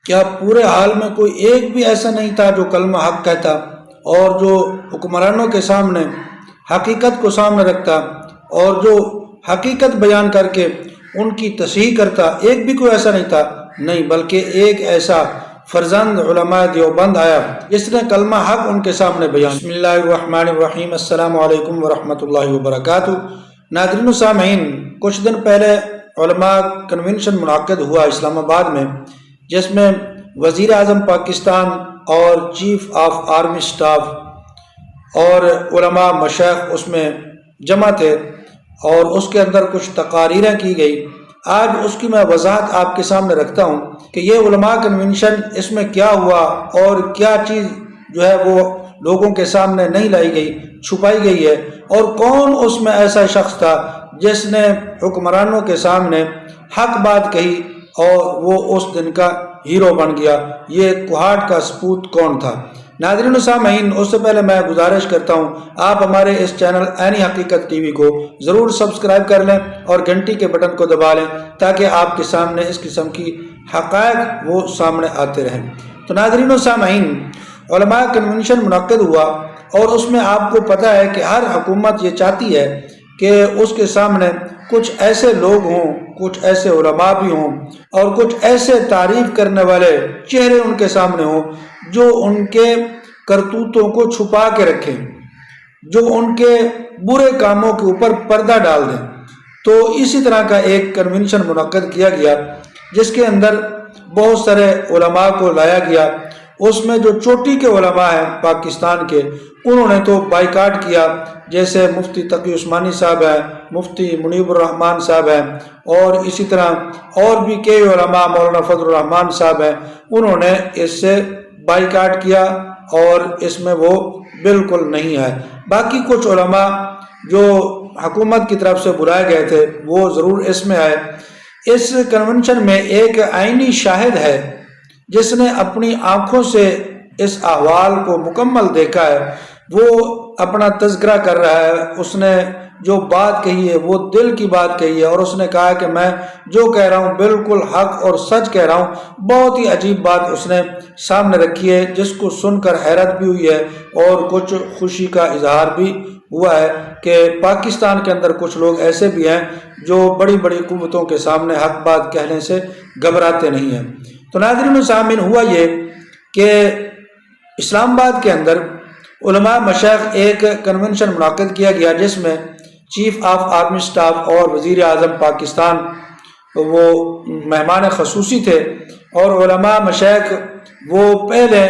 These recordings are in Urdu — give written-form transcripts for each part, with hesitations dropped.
کیا پورے حال میں کوئی ایک بھی ایسا نہیں تھا جو کلمہ حق کہتا اور جو حکمرانوں کے سامنے حقیقت کو سامنے رکھتا اور جو حقیقت بیان کر کے ان کی تصحیح کرتا؟ ایک بھی کوئی ایسا نہیں تھا، نہیں، بلکہ ایک ایسا فرزند علماء دیوبند آیا جس نے کلمہ حق ان کے سامنے بیان۔ بسم اللہ الرحمن الرحیم، السلام علیکم ورحمۃ اللہ وبرکاتہ۔ ناظرین و سامعین، کچھ دن پہلے علماء کنونشن منعقد ہوا اسلام آباد میں، جس میں وزیر اعظم پاکستان اور چیف آف آرمی اسٹاف اور علماء مشائخ اس میں جمع تھے اور اس کے اندر کچھ تقاریریں کی گئی۔ آج اس کی میں وضاحت آپ کے سامنے رکھتا ہوں کہ یہ علماء کنونشن، اس میں کیا ہوا اور کیا چیز جو ہے وہ لوگوں کے سامنے نہیں لائی گئی، چھپائی گئی ہے، اور کون اس میں ایسا شخص تھا جس نے حکمرانوں کے سامنے حق بات کہی اور وہ اس دن کا ہیرو بن گیا۔ یہ کوہاٹ کا سپوت کون تھا؟ ناظرین و سامعین، اس سے پہلے میں گزارش کرتا ہوں آپ ہمارے اس چینل عینی حقیقت ٹی وی کو ضرور سبسکرائب کر لیں اور گھنٹی کے بٹن کو دبا لیں تاکہ آپ کے سامنے اس قسم کی حقائق وہ سامنے آتے رہیں۔ تو ناظرین و سامعین، علماء کنونشن منعقد ہوا اور اس میں آپ کو پتہ ہے کہ ہر حکومت یہ چاہتی ہے کہ اس کے سامنے کچھ ایسے لوگ ہوں، کچھ ایسے علماء بھی ہوں اور کچھ ایسے تعریف کرنے والے چہرے ان کے سامنے ہوں جو ان کے کرتوتوں کو چھپا کے رکھیں، جو ان کے برے کاموں کے اوپر پردہ ڈال دیں۔ تو اسی طرح کا ایک کنونشن منعقد کیا گیا جس کے اندر بہت سارے علماء کو لایا گیا۔ اس میں جو چوٹی کے علماء ہیں پاکستان کے، انہوں نے تو بائیکاٹ کیا، جیسے مفتی تقی عثمانی صاحب ہیں، مفتی منیب الرحمان صاحب ہیں، اور اسی طرح اور بھی کئی علماء، مولانا فضل الرحمان صاحب ہیں، انہوں نے اس سے بائیکاٹ کیا اور اس میں وہ بالکل نہیں ہے۔ باقی کچھ علماء جو حکومت کی طرف سے بلائے گئے تھے وہ ضرور اس میں آئے۔ اس کنونشن میں ایک عینی شاہد ہے جس نے اپنی آنکھوں سے اس احوال کو مکمل دیکھا ہے، وہ اپنا تذکرہ کر رہا ہے۔ اس نے جو بات کہی ہے وہ دل کی بات کہی ہے، اور اس نے کہا کہ میں جو کہہ رہا ہوں بالکل حق اور سچ کہہ رہا ہوں۔ بہت ہی عجیب بات اس نے سامنے رکھی ہے جس کو سن کر حیرت بھی ہوئی ہے اور کچھ خوشی کا اظہار بھی ہوا ہے کہ پاکستان کے اندر کچھ لوگ ایسے بھی ہیں جو بڑی بڑی قوتوں کے سامنے حق بات کہنے سے گھبراتے نہیں ہیں۔ تو ناظرین و سامعین، ہوا یہ کہ اسلام آباد کے اندر علماء مشائخ ایک کنونشن منعقد کیا گیا جس میں چیف آف آرمی اسٹاف اور وزیر اعظم پاکستان وہ مہمان خصوصی تھے، اور علماء مشائخ وہ پہلے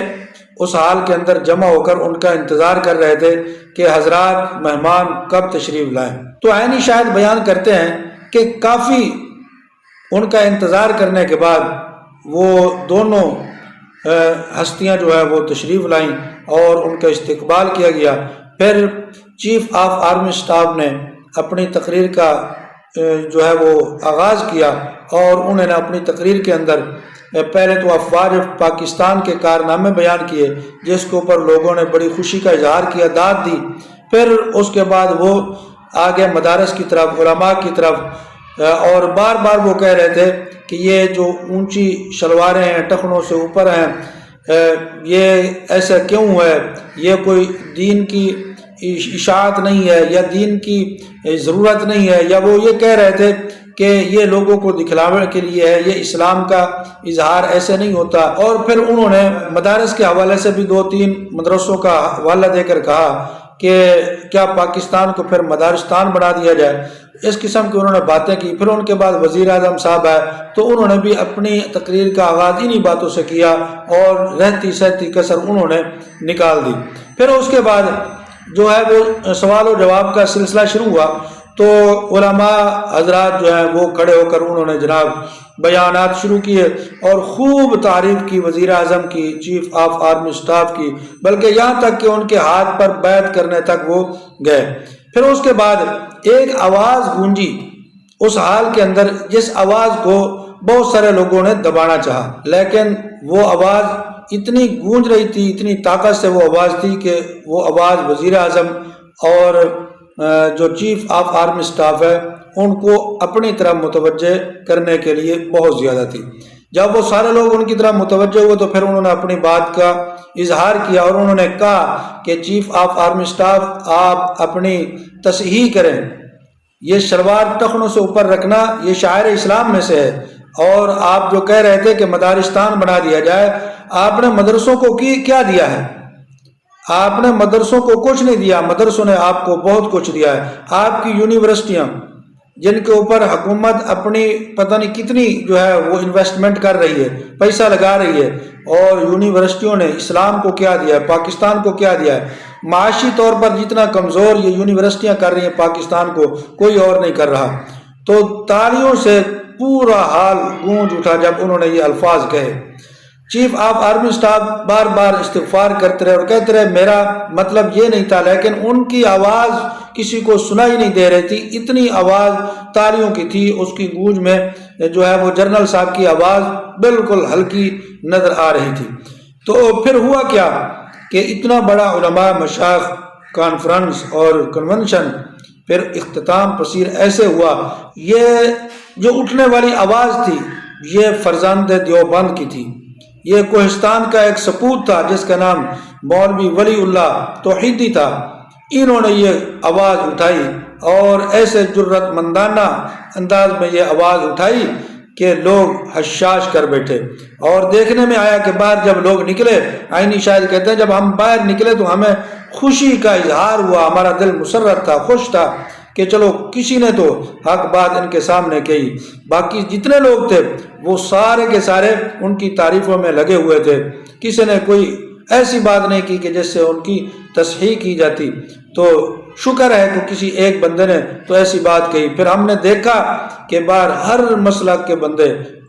اس حال کے اندر جمع ہو کر ان کا انتظار کر رہے تھے کہ حضرات مہمان کب تشریف لائیں۔ تو عینی شاہد بیان کرتے ہیں کہ کافی ان کا انتظار کرنے کے بعد وہ دونوں ہستیاں جو ہے وہ تشریف لائیں اور ان کا استقبال کیا گیا۔ پھر چیف آف آرمی اسٹاف نے اپنی تقریر کا جو ہے وہ آغاز کیا، اور انہوں نے اپنی تقریر کے اندر پہلے تو افواج پاکستان کے کارنامے بیان کیے جس کے اوپر لوگوں نے بڑی خوشی کا اظہار کیا، داد دی۔ پھر اس کے بعد وہ آگے مدارس کی طرف، علماء کی طرف، اور بار بار وہ کہہ رہے تھے کہ یہ جو اونچی شلواریں ہیں ٹخنوں سے اوپر ہیں، یہ ایسا کیوں ہے؟ یہ کوئی دین کی اشاعت نہیں ہے یا دین کی ضرورت نہیں ہے، یا وہ یہ کہہ رہے تھے کہ یہ لوگوں کو دکھلانے کے لیے ہے، یہ اسلام کا اظہار ایسے نہیں ہوتا۔ اور پھر انہوں نے مدارس کے حوالے سے بھی 2-3 مدرسوں کا حوالہ دے کر کہا کہ کیا پاکستان کو پھر مدارستان بنا دیا جائے، اس قسم کی انہوں نے باتیں کی۔ پھر ان کے بعد وزیر اعظم صاحب آئے تو انہوں نے بھی اپنی تقریر کا آغاز انہی باتوں سے کیا اور رہتی سہتی کسر انہوں نے نکال دی۔ پھر اس کے بعد جو ہے وہ سوال و جواب کا سلسلہ شروع ہوا، تو علماء حضرات جو ہیں وہ کھڑے ہو کر انہوں نے جناب بیانات شروع کیے اور خوب تعریف کی وزیر اعظم کی، چیف آف آرمی اسٹاف کی، بلکہ یہاں تک کہ ان کے ہاتھ پر بیعت کرنے تک وہ گئے۔ پھر اس کے بعد ایک آواز گونجی اس حال کے اندر، جس آواز کو بہت سارے لوگوں نے دبانا چاہا، لیکن وہ آواز اتنی گونج رہی تھی، اتنی طاقت سے وہ آواز تھی کہ وہ آواز وزیر اعظم اور جو چیف آف آرمی اسٹاف ہے ان کو اپنی طرف متوجہ کرنے کے لیے بہت زیادہ تھی۔ جب وہ سارے لوگ ان کی طرف متوجہ ہوئے تو پھر انہوں نے اپنی بات کا اظہار کیا اور انہوں نے کہا کہ چیف آف آرمی اسٹاف آپ اپنی تصحیح کریں، یہ شلوار ٹخنوں سے اوپر رکھنا یہ شاعر اسلام میں سے ہے، اور آپ جو کہہ رہے تھے کہ مدارستان بنا دیا جائے، آپ نے مدرسوں کو کیا دیا ہے؟ آپ نے مدرسوں کو کچھ نہیں دیا، مدرسوں نے آپ کو بہت کچھ دیا ہے۔ آپ کی یونیورسٹیاں جن کے اوپر حکومت اپنی پتہ نہیں کتنی جو ہے وہ انویسٹمنٹ کر رہی ہے، پیسہ لگا رہی ہے، اور یونیورسٹیوں نے اسلام کو کیا دیا ہے، پاکستان کو کیا دیا ہے؟ معاشی طور پر جتنا کمزور یہ یونیورسٹیاں کر رہی ہیں پاکستان کو، کوئی اور نہیں کر رہا۔ تو تالیوں سے پورا حال گونج اٹھا جب انہوں نے یہ الفاظ کہے۔ چیف آف آرمی اسٹاف بار بار استغفار کرتے رہے اور کہتے رہے میرا مطلب یہ نہیں تھا، لیکن ان کی آواز کسی کو سنائی نہیں دے رہی تھی، اتنی آواز تالیوں کی تھی، اس کی گونج میں جو ہے وہ جنرل صاحب کی آواز بالکل ہلکی نظر آ رہی تھی۔ تو پھر ہوا کیا کہ اتنا بڑا علماء مشائخ کانفرنس اور کنونشن پھر اختتام پذیر ایسے ہوا، یہ جو اٹھنے والی آواز تھی یہ فرزند دیوبند کی تھی، یہ کوہستان کا ایک سپوت تھا جس کا نام مولوی ولی اللہ توحیدی تھا، انہوں نے یہ آواز اٹھائی اور ایسے جرت مندانہ انداز میں یہ آواز اٹھائی کہ لوگ حشاش کر بیٹھے۔ اور دیکھنے میں آیا کہ باہر جب لوگ نکلے، آئینی شاید کہتے ہیں جب ہم باہر نکلے تو ہمیں خوشی کا اظہار ہوا، ہمارا دل مسرت تھا، خوش تھا کہ چلو کسی نے تو حق بات ان کے سامنے کہی۔ باقی جتنے لوگ تھے وہ سارے کے سارے ان کی تعریفوں میں لگے ہوئے تھے، کسی نے کوئی ایسی بات نہیں کی کہ جس سے ان کی تصحیح کی جاتی۔ تو شکر ہے کہ کسی ایک بندے نے تو ایسی بات کہی۔ پھر ہم نے دیکھا کہ باہر ہر مسلک کے بندے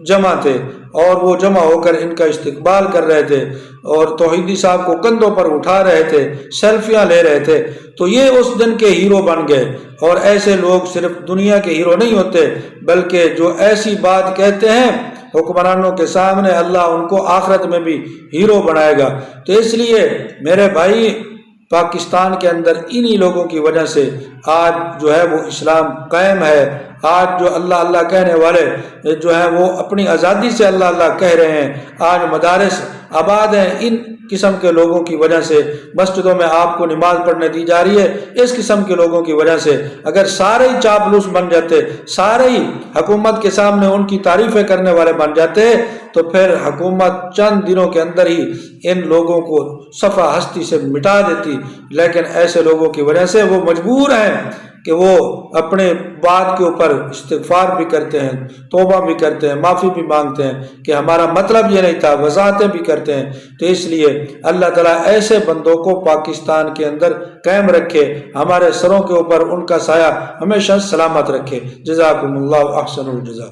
جمع تھے اور وہ جمع ہو کر ان کا استقبال کر رہے تھے اور توحیدی صاحب کو کندھوں پر اٹھا رہے تھے، سیلفیاں لے رہے تھے۔ تو یہ اس دن کے ہیرو بن گئے، اور ایسے لوگ صرف دنیا کے ہیرو نہیں ہوتے بلکہ جو ایسی بات کہتے ہیں حکمرانوں کے سامنے اللہ ان کو آخرت میں بھی ہیرو بنائے گا۔ تو اس لیے میرے بھائی پاکستان کے اندر انہی لوگوں کی وجہ سے آج جو ہے وہ اسلام قائم ہے۔ آج جو اللہ اللہ کہنے والے جو ہیں وہ اپنی آزادی سے اللہ اللہ کہہ رہے ہیں، آج مدارس آباد ہیں ان قسم کے لوگوں کی وجہ سے، مسجدوں میں آپ کو نماز پڑھنے دی جا رہی ہے اس قسم کے لوگوں کی وجہ سے۔ اگر سارے ہی چاپلوس بن جاتے، سارے ہی حکومت کے سامنے ان کی تعریفیں کرنے والے بن جاتے تو پھر حکومت چند دنوں کے اندر ہی ان لوگوں کو صفحہ ہستی سے مٹا دیتی، لیکن ایسے لوگوں کی وجہ سے وہ مجبور ہیں کہ وہ اپنے بات کے اوپر استغفار بھی کرتے ہیں، توبہ بھی کرتے ہیں، معافی بھی مانگتے ہیں کہ ہمارا مطلب یہ نہیں تھا، وضاحتیں بھی کرتے ہیں۔ تو اس لیے اللہ تعالیٰ ایسے بندوں کو پاکستان کے اندر قائم رکھے، ہمارے سروں کے اوپر ان کا سایہ ہمیشہ سلامت رکھے۔ جزاکم اللہ احسن الجزا۔